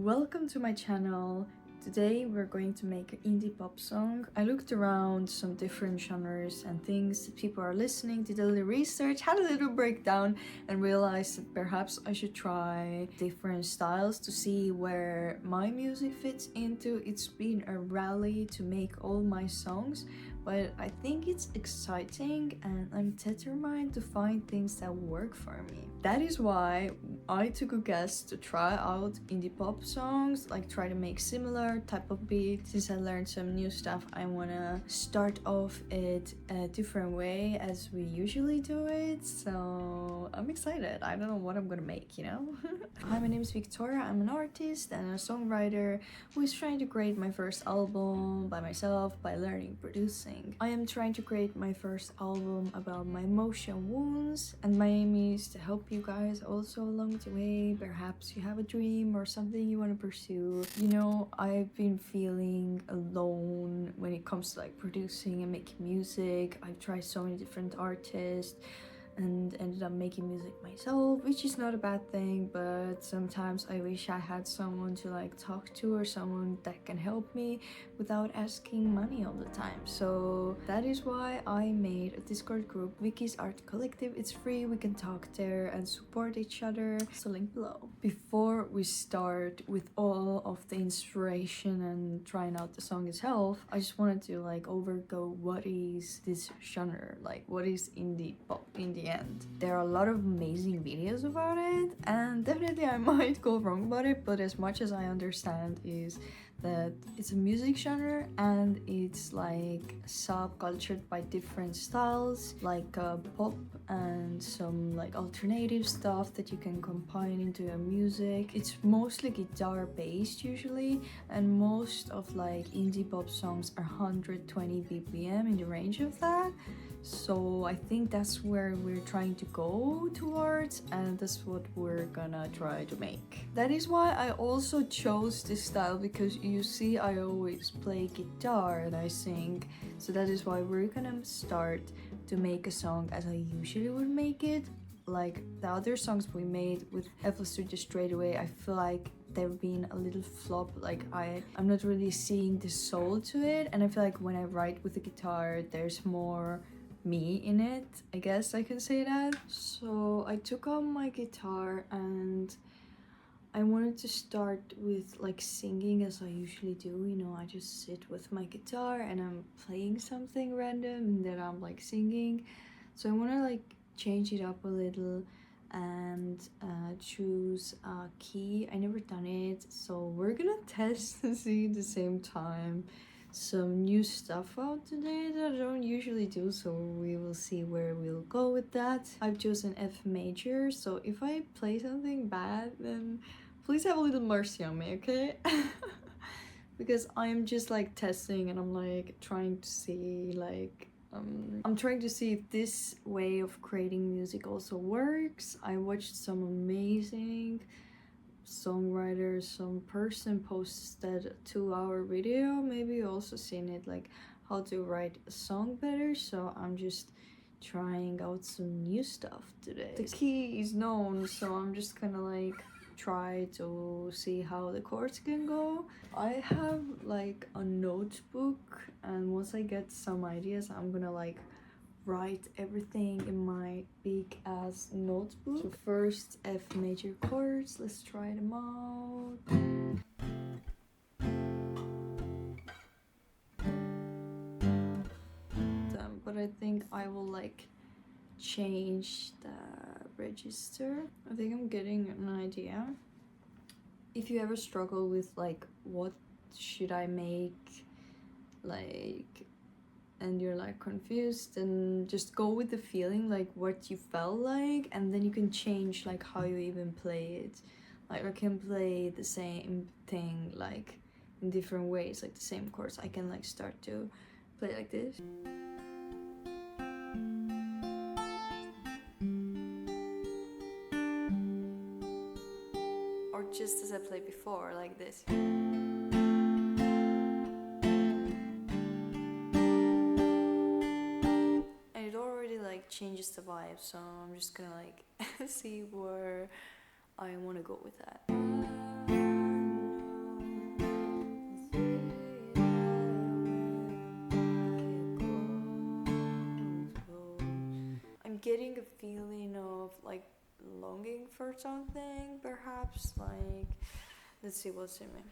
Welcome to my channel. Today we're going to make an indie pop song. I looked around some different genres and things that people are listening, did a little research, had a little breakdown, and realized that perhaps I should try different styles to see where my music fits into. It's been a rally to make all my songs, but I think it's exciting and I'm determined to find things that work for me. That is why I took a guess to try out indie pop songs, like try to make similar type of beat. Since I learned some new stuff, I wanna start off it a different way as we usually do it, so I'm excited. I don't know what I'm gonna make, you know? Hi, my name is Victoria. I'm an artist and a songwriter who is trying to create my first album by myself by learning producing. I am trying to create my first album about my emotion wounds, and my aim is to help you guys also along the way. Perhaps you have a dream or something you want to pursue. You know, I've been feeling alone when it comes to like producing and making music. I've tried so many different artists and ended up making music myself, which is not a bad thing, but sometimes I wish I had someone to like talk to or someone that can help me without asking money all the time. So that is why I made a Discord group, Vicky's Art Collective. It's free, we can talk there and support each other, so link below. Before we start with all of the inspiration and trying out the song itself, I just wanted to like overgo what is this genre, like what is indie pop in the end. There are a lot of amazing videos about it, and definitely I might go wrong about it, but as much as I understand is that it's a music genre and it's like subcultured by different styles, like pop and some like alternative stuff that you can combine into your music. It's mostly guitar based usually, and most of like indie pop songs are 120 BPM, in the range of that. So I think that's where we're trying to go towards, and that's what we're gonna try to make. That is why I also chose this style, because you see I always play guitar and I sing, so that is why we're gonna start to make a song as I usually would make it. Like the other songs we made with FL Studio straight away, I feel like they've been a little flop. Like I'm not really seeing the soul to it, and I feel like when I write with the guitar there's more me in it, I guess I can say that. So I took out my guitar and I wanted to start with like singing as I usually do. You know, I just sit with my guitar and I'm playing something random and then I'm like singing. So I want to like change it up a little and choose a key. I never done it, so we're gonna test and see at the same time some new stuff out today that I don't usually do, so we will see where we'll go with that. I've chosen F major, so if I play something bad, then please have a little mercy on me, okay? Because I'm just like testing and I'm like trying to see like I'm trying to see if this way of creating music also works. I watched some amazing songwriter, some person posted a 2-hour video, maybe you also seen it, like how to write a song better, so I'm just trying out some new stuff today. The key is known, so I'm just gonna like try to see how the chords can go. I have like a notebook, and once I get some ideas I'm gonna like write everything in my big ass notebook. So first, F major chords, let's try them out. But I think I will like change the register. I think I'm getting an idea. If you ever struggle with like what should I make, like, and you're like confused, and just go with the feeling, like what you felt like, and then you can change like how you even play it. Like I can play the same thing like in different ways, like the same chords. I can like start to play like this, or just as I played before, like this. Changes the vibe, so I'm just gonna like see where I want to go with that. getting a feeling of like longing for something, perhaps. Like, let's see what's in me.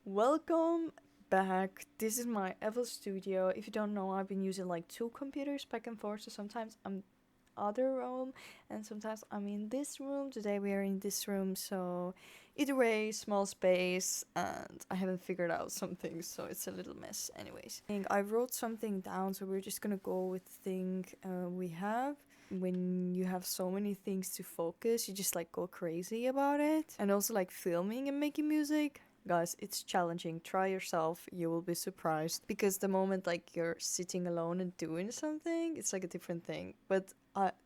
Welcome back. This is my FL Studio. If you don't know, I've been using like 2 computers back and forth, so sometimes I'm other room and sometimes I'm in this room. Today we are in this room, so either way, small space, and I haven't figured out some things, so it's a little mess. Anyways, I wrote something down, so we're just gonna go with the thing we have. When you have so many things to focus, you just like go crazy about it. And also like filming and making music, guys, it's challenging. Try yourself, you will be surprised, because the moment like you're sitting alone and doing something, it's like a different thing. But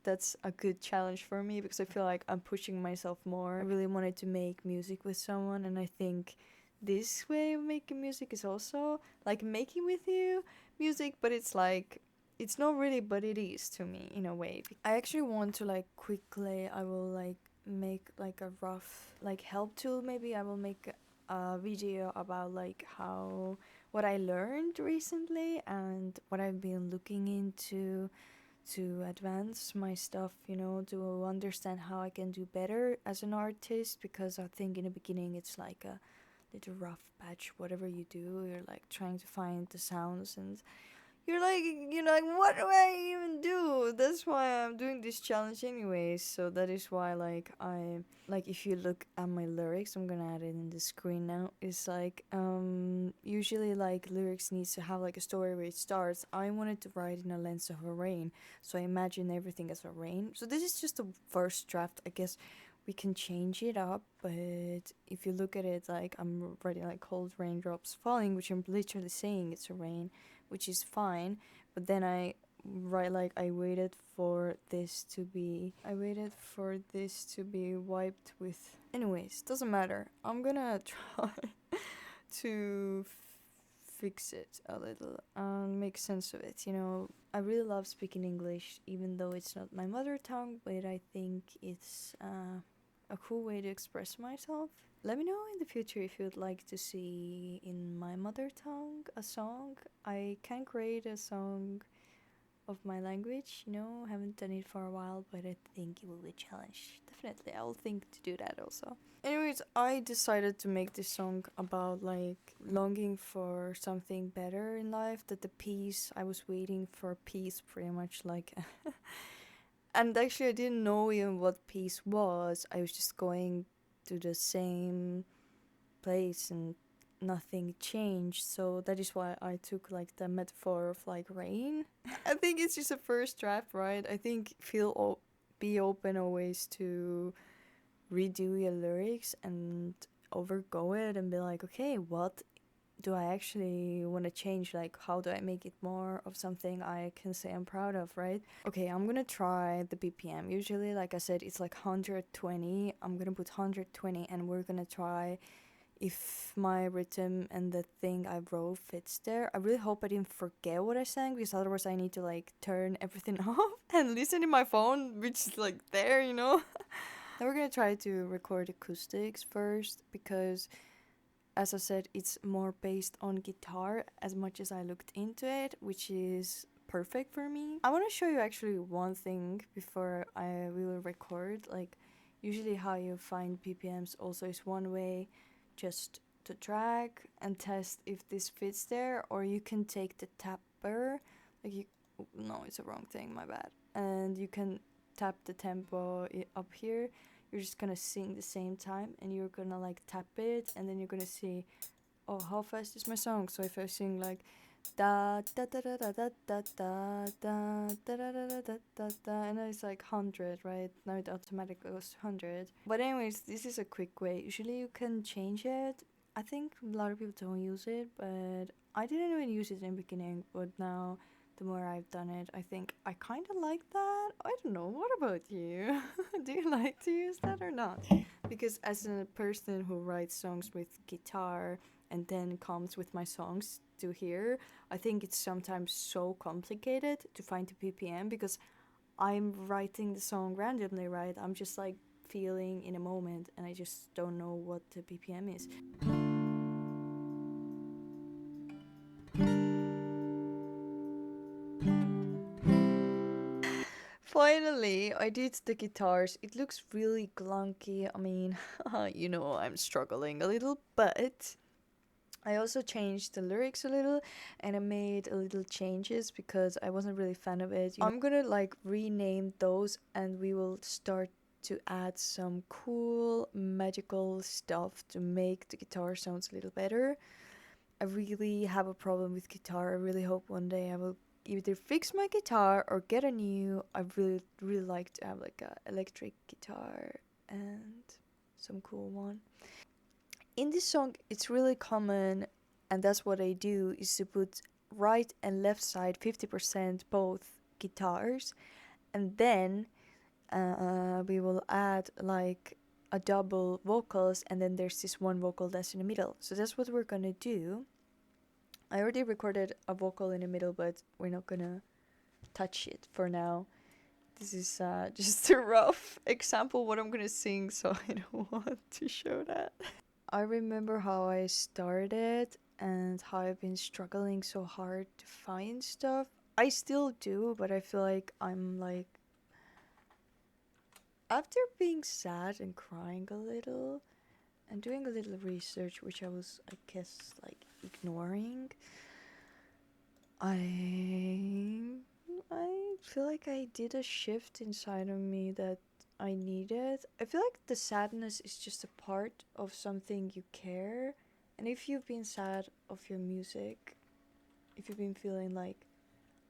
that's a good challenge for me, because I feel like I'm pushing myself more. I really wanted to make music with someone, and I think this way of making music is also like making with you music, but it's like it's not really, but it is to me in a way. I actually want to like quickly, I will like make like a rough like help tool. Maybe I will make a video about like how what I learned recently and what I've been looking into to advance my stuff, you know, to understand how I can do better as an artist, because I think in the beginning it's like a little rough patch. Whatever you do, you're like trying to find the sounds, and you're like, what do I even do? That's why I'm doing this challenge anyways. So that is why like I like, if you look at my lyrics, I'm gonna add it in the screen now. It's like usually like lyrics needs to have like a story where it starts. I wanted to write in a lens of a rain, so I imagine everything as a rain. So this is just the first draft. I guess we can change it up, but if you look at it, like I'm writing like cold raindrops falling, which I'm literally saying it's a rain, which is fine. But then I write like I waited for this to be wiped with. Anyways, doesn't matter. I'm gonna try to fix it a little and make sense of it. You know, I really love speaking English, even though it's not my mother tongue, but I think it's a cool way to express myself. Let me know in the future if you would like to see in my mother tongue a song. I can create a song of my language, you know, haven't done it for a while, but I think it will be a challenge. Definitely, I will think to do that also. Anyways, I decided to make this song about like longing for something better in life, that the peace, I was waiting for peace pretty much like and actually I didn't know even what peace was. I was just going to the same place and nothing changed. So that is why I took like the metaphor of like rain. I think it's just a first draft, right? I think be open always to redo your lyrics and overgo it and be like, okay, what do I actually want to change? Like, how do I make it more of something I can say I'm proud of, right? Okay, I'm gonna try the BPM. Usually, like I said, it's like 120. I'm gonna put 120 and we're gonna try if my rhythm and the thing I wrote fits there. I really hope I didn't forget what I sang, because otherwise I need to like turn everything off and listen to my phone, which is like there, you know? Then we're gonna try to record acoustics first, because as I said, it's more based on guitar as much as I looked into it, which is perfect for me. I want to show you actually one thing before I will record. Like, usually how you find BPMs also is one way, just to drag and test if this fits there, or you can take the tapper, like you, no, it's a wrong thing, my bad. And you can tap the tempo up here. You're just gonna sing the same time and you're gonna like tap it, and then you're gonna see, oh, how fast is my song. So if I sing like da da da da da da da da da da da da da da da, and then it's like 100, right? Now it automatically goes to 100. But anyways, this is a quick way. Usually you can change it. I think a lot of people don't use it, but I didn't even use it in the beginning, but now the more I've done it. I think I kind of like that. I don't know. What about you? Do you like to use that or not? Because as a person who writes songs with guitar and then comes with my songs to hear, I think it's sometimes so complicated to find the BPM because I'm writing the song randomly, right? I'm just like feeling in a moment and I just don't know what the BPM is. Finally, I did the guitars. It looks really clunky. I mean, you know, I'm struggling a little, but I also changed the lyrics a little and I made a little changes because I wasn't really a fan of it. I'm gonna like rename those and we will start to add some cool magical stuff to make the guitar sounds a little better. I really have a problem with guitar. I really hope one day I will either fix my guitar or get a new. I really like to have like a electric guitar and some cool one. In this song, it's really common, and that's what I do, is to put right and left side 50% both guitars, and then we will add like a double vocals, and then there's this one vocal that's in the middle. So that's what we're gonna do. I already recorded a vocal in the middle, but we're not gonna touch it for now. This is just a rough example what I'm gonna sing, so I don't want to show that. I remember how I started and how I've been struggling so hard to find stuff. I still do, but I feel like I'm like, after being sad and crying a little and doing a little research, which I was, I guess, like ignoring, I feel like I did a shift inside of me that I needed. I feel like the sadness is just a part of something you care. And if you've been sad of your music, if you've been feeling like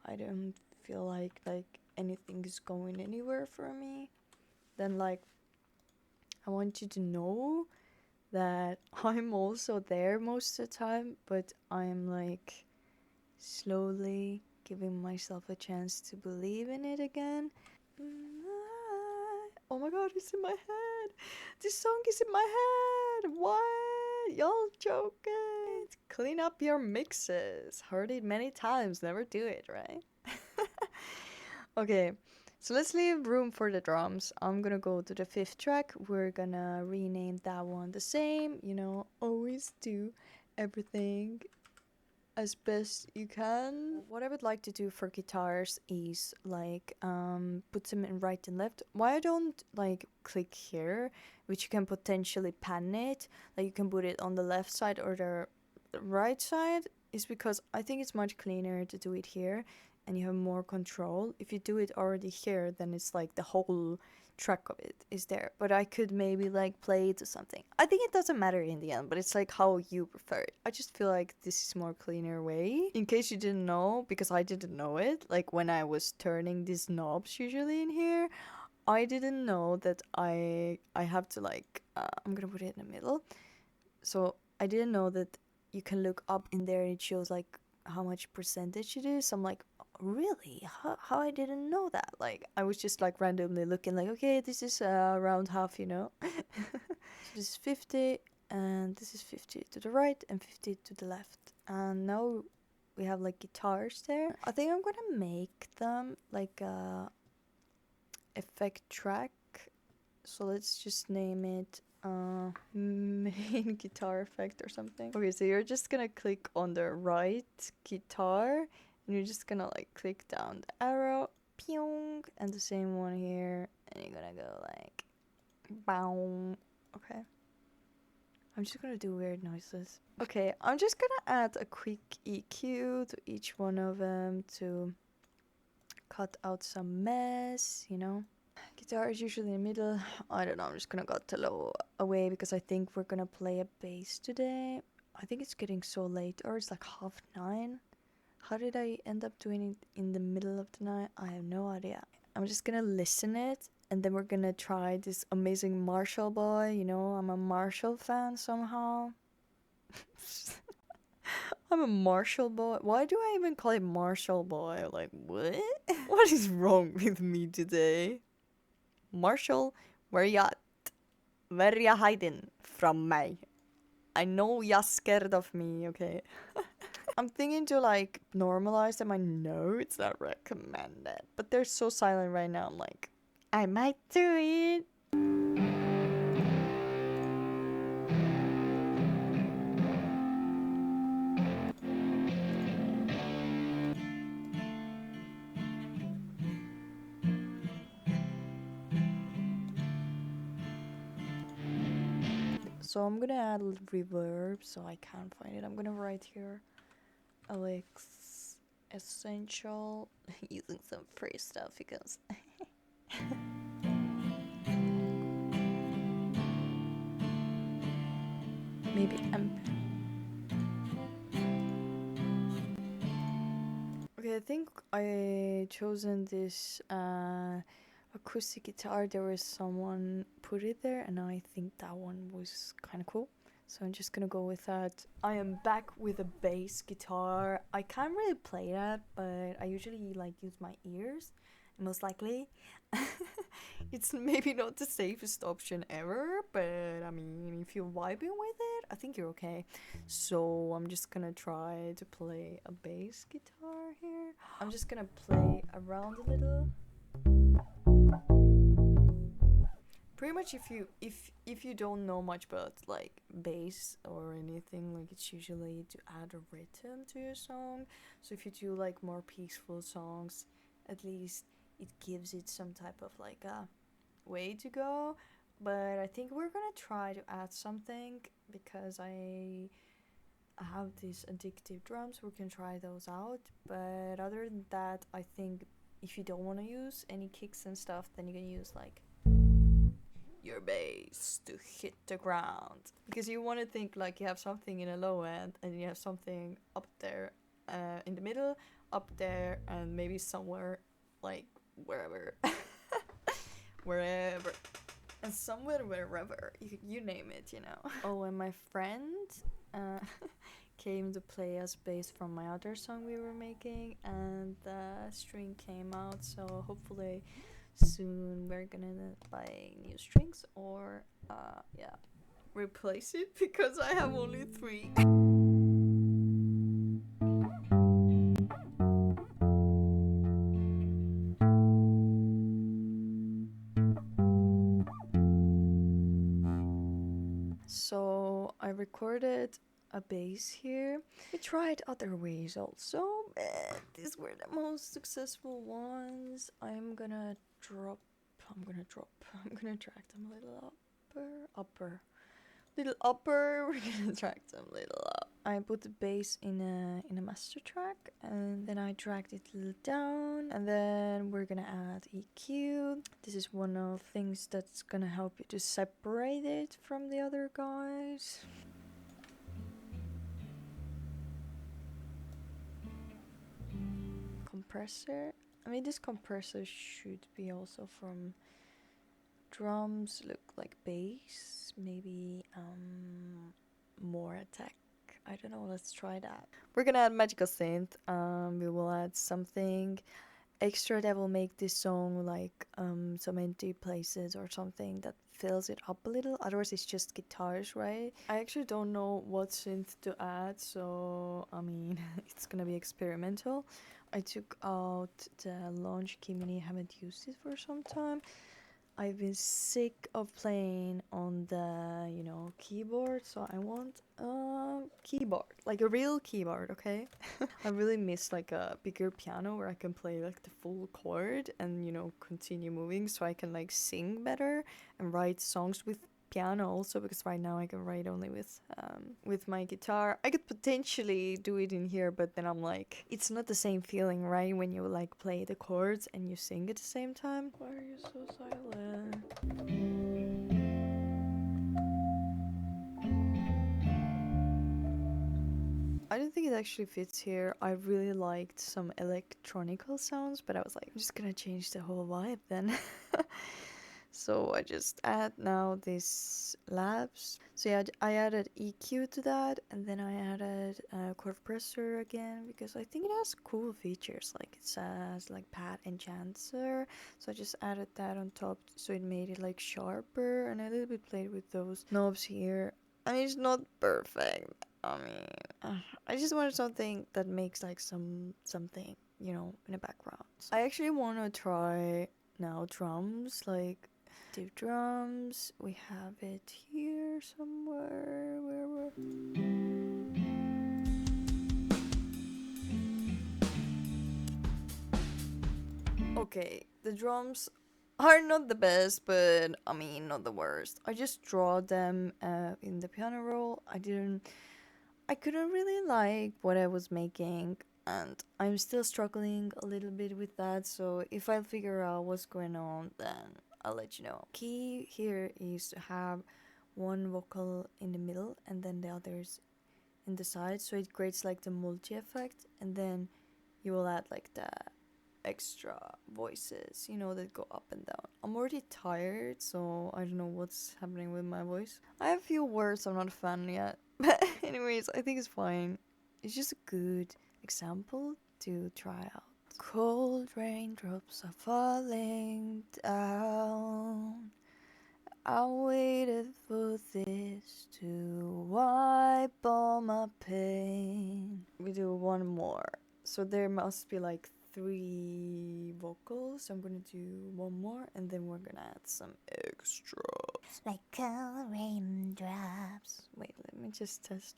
I don't feel like anything is going anywhere for me, then like I want you to know that I'm also there most of the time, but I'm like slowly giving myself a chance to believe in it again. Oh my god, it's in my head. This song is in my head. What? Y'all joking? Clean up your mixes. Heard it many times. Never do it, right? Okay, so let's leave room for the drums. I'm gonna go to the fifth track. We're gonna rename that one the same. You know, always do everything as best you can. What I would like to do for guitars is like put them in right and left. Why I don't like click here, which you can potentially pan it, like you can put it on the left side or the right side, is because I think it's much cleaner to do it here and you have more control. If you do it already here, then it's like the whole track of it is there, but I could maybe like play it or something. I think it doesn't matter in the end, but it's like how you prefer it. I just feel like this is more cleaner way. In case you didn't know, because I didn't know it, like when I was turning these knobs usually in here, I didn't know that I have to like I'm gonna put it in the middle. So I didn't know that you can look up in there and it shows like how much percentage it is. I'm like, really? How I didn't know that? Like I was just like randomly looking like, okay, this is around half, you know. So this is 50 and this is 50 to the right and 50 to the left. And now we have like guitars there. I think I'm gonna make them like a effect track. So let's just name it main guitar effect or something. Okay, so you're just gonna click on the right guitar and you're just gonna like click down the arrow, pyong, and the same one here, and you're gonna go like bow. Okay, I'm just gonna do weird noises. Okay, I'm just gonna add a quick EQ to each one of them to cut out some mess, you know. Guitar is usually in the middle. I don't know, I'm just gonna cut the low away because I think we're gonna play a bass today. I think it's getting so late, or it's like 9:30. How did I end up doing it in the middle of the night? I have no idea. I'm just gonna listen it and then we're gonna try this amazing Marshall boy. You know, I'm a Marshall fan somehow. I'm a Marshall boy. Why do I even call it Marshall boy? Like, what? What is wrong with me today? Marshall, where ya at? Where ya hiding from me? I know ya scared of me, okay? I'm thinking to like normalize them. I know it's not recommended, but they're so silent right now. I'm like, I might do it. So I'm gonna add a little reverb so I can't find it. I'm gonna write here Alex Essential using some free stuff because maybe I'm okay. I think I chosen this acoustic guitar. There was someone put it there, and I think that one was kind of cool. So I'm just gonna go with that. I am back with a bass guitar. I can't really play that, but I usually like use my ears. Most likely, it's maybe not the safest option ever, but I mean, if you're vibing with it, I think you're okay. So I'm just gonna try to play a bass guitar here. I'm just gonna play around a little. Pretty much if you don't know much about like bass or anything, like it's usually to add a rhythm to your song. So if you do like more peaceful songs, at least it gives it some type of like a way to go. But I think we're gonna try to add something because I have these addictive drums. We can try those out. But other than that, I think if you don't want to use any kicks and stuff, then you can use like your bass to hit the ground, because you want to think like you have something in a low end and you have something up there in the middle, up there, and maybe somewhere like wherever wherever and somewhere wherever you name it, you know. Oh, and my friend uh, came to play us bass from my other song we were making, and the string came out, so hopefully soon we're gonna buy new strings or yeah, replace it because I have only 3. So I recorded a bass here. We tried other ways also, but these were the most successful ones. I'm gonna drag them a little little upper. We're gonna drag them a little up. I put the bass in a master track, and then I dragged it a little down, and then we're gonna add EQ. This is one of the things that's gonna help you to separate it from the other guys. Compressor. I mean, this compressor should be also from drums. Look like bass, maybe more attack. I don't know, let's try that. We're gonna add magical synth. We will add something extra that will make this song like some empty places or something that fills it up a little. Otherwise it's just guitars, right? I actually don't know what synth to add, so I mean it's gonna be experimental. I took out the launch key mini, haven't used it for some time. I've been sick of playing on the, keyboard, so I want a keyboard, like a real keyboard, okay? I really miss like a bigger piano where I can play like the full chord and, continue moving, so I can like sing better and write songs with piano also, because right now I can write only with my guitar. I could potentially do it in here, but then I'm like, it's not the same feeling, right, when you like play the chords and you sing at the same time. Why are you so silent? I don't think it actually fits here. I really liked some electronical sounds, but I was like, I'm just gonna change the whole vibe then. So I just add now this labs. So yeah, I added EQ to that, and then I added chord compressor again because I think it has cool features. Like it says like pad enhancer. So I just added that on top, so it made it like sharper, and I a little bit played with those knobs here. I mean, it's not perfect. I mean, I just wanted something that makes like something, you know, in the background. I actually want to try now drums, like do drums. We have it here somewhere. Where? Okay, the drums are not the best, but I mean not the worst. I just draw them in the piano roll. I couldn't really like what I was making, and I'm still struggling a little bit with that. So if I figure out what's going on, then I'll let you know. Key here is to have one vocal in the middle and then the others in the side, so it creates like the multi effect, and then you will add like the extra voices, you know, that go up and down. I'm already tired, so I don't know what's happening with my voice. I have a few words I'm not a fan yet, but anyways, I think it's fine. It's just a good example to try out. Cold raindrops are falling down. I waited for this to wipe all my pain. We do one more. So there must be like 3 vocals. So I'm gonna do one more and then we're gonna add some extra. Like cold raindrops. Wait, let me just test.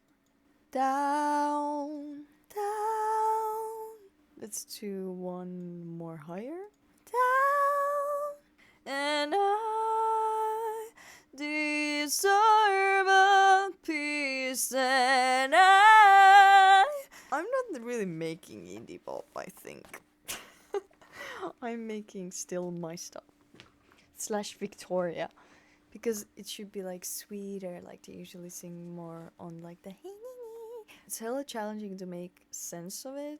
Down, down. Let's do one more higher. Down. And I deserve a peace, and I'm not really making indie pop, I think. I'm making still my stuff. Slash Victoria. Because it should be like sweeter, like they usually sing more on like the hey. It's hella challenging to make sense of it.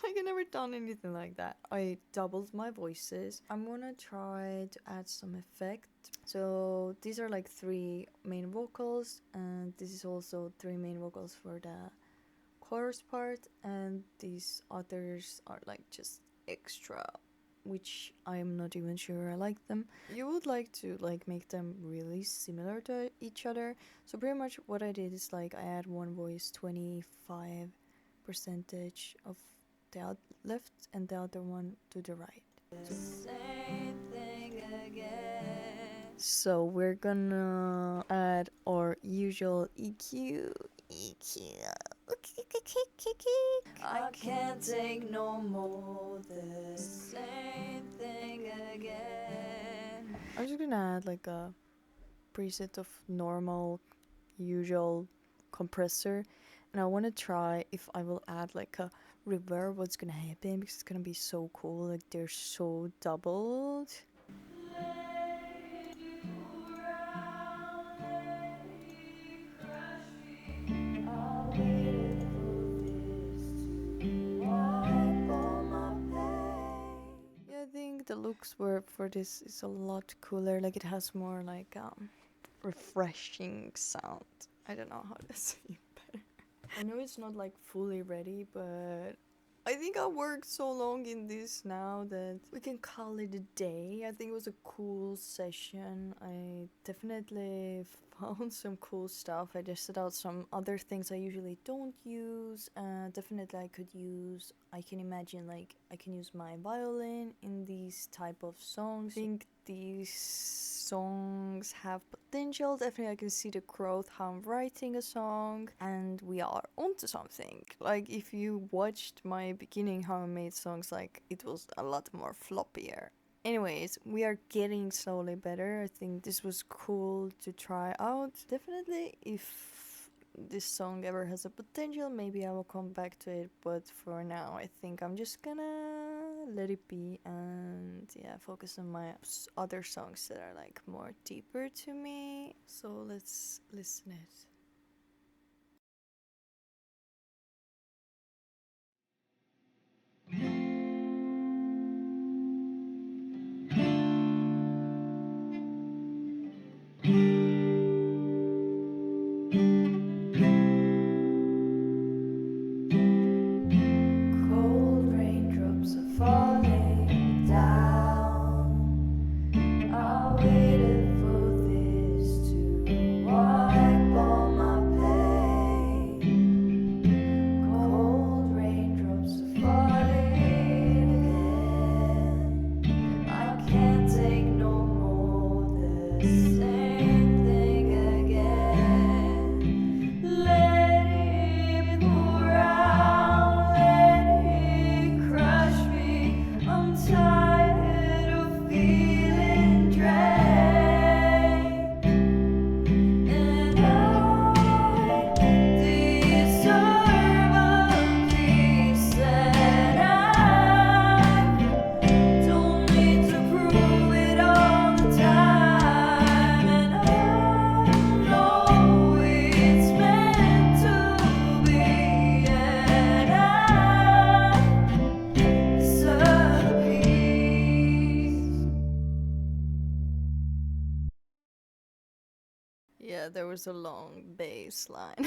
Like I never done anything like that. I doubled my voices. I'm gonna try to add some effect. So these are like 3 main vocals, and this is also 3 main vocals for the chorus part, and these others are like just extra, which I'm not even sure I like them. You would like to like make them really similar to each other. So pretty much what I did is like I add one voice 25% of the left and the other one to the right. Same thing again. So we're gonna add our usual EQ. I can't take no more the same thing again. I'm just gonna add like a preset of normal, usual compressor, and I want to try if I will add like a reverb, what's gonna happen, because it's gonna be so cool. Like they're so doubled. Yeah, I think the looks were for this is a lot cooler. Like it has more like refreshing sound. I don't know how to say it better. I know it's not like fully ready, but I think I worked so long in this now that we can call it a day. I think it was a cool session. I definitely found some cool stuff. I tested out some other things I usually don't use. Definitely I could use, I can imagine like I can use my violin in these type of songs. I think these songs have potential. Definitely I can see the growth how I'm writing a song, and we are onto something. Like if you watched my beginning how I made songs, like it was a lot more floppier. Anyways, we are getting slowly better. I think this was cool to try out. Definitely if this song ever has a potential, maybe I will come back to it, but for now I think I'm just gonna let it be and yeah, focus on my other songs that are like more deeper to me. So let's listen it. there was a long bass line.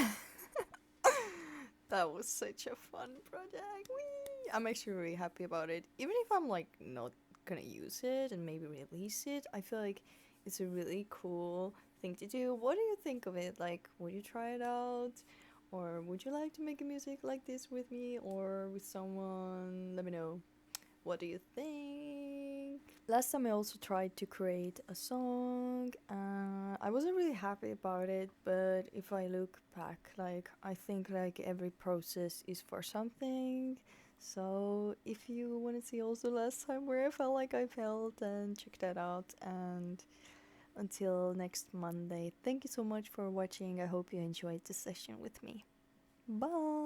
That was such a fun project. Whee! I'm actually really happy about it. Even if I'm like not gonna use it and maybe release it, I feel like it's a really cool thing to do. What do you think of it? Like, would you try it out? Or would you like to make a music like this with me or with someone? Let me know. What do you think? Last time I also tried to create a song. I wasn't really happy about it, but if I look back, like I think like every process is for something. So if you want to see also last time where I felt like I felt, then check that out. And until next Monday, thank you so much for watching. I hope you enjoyed this session with me. Bye.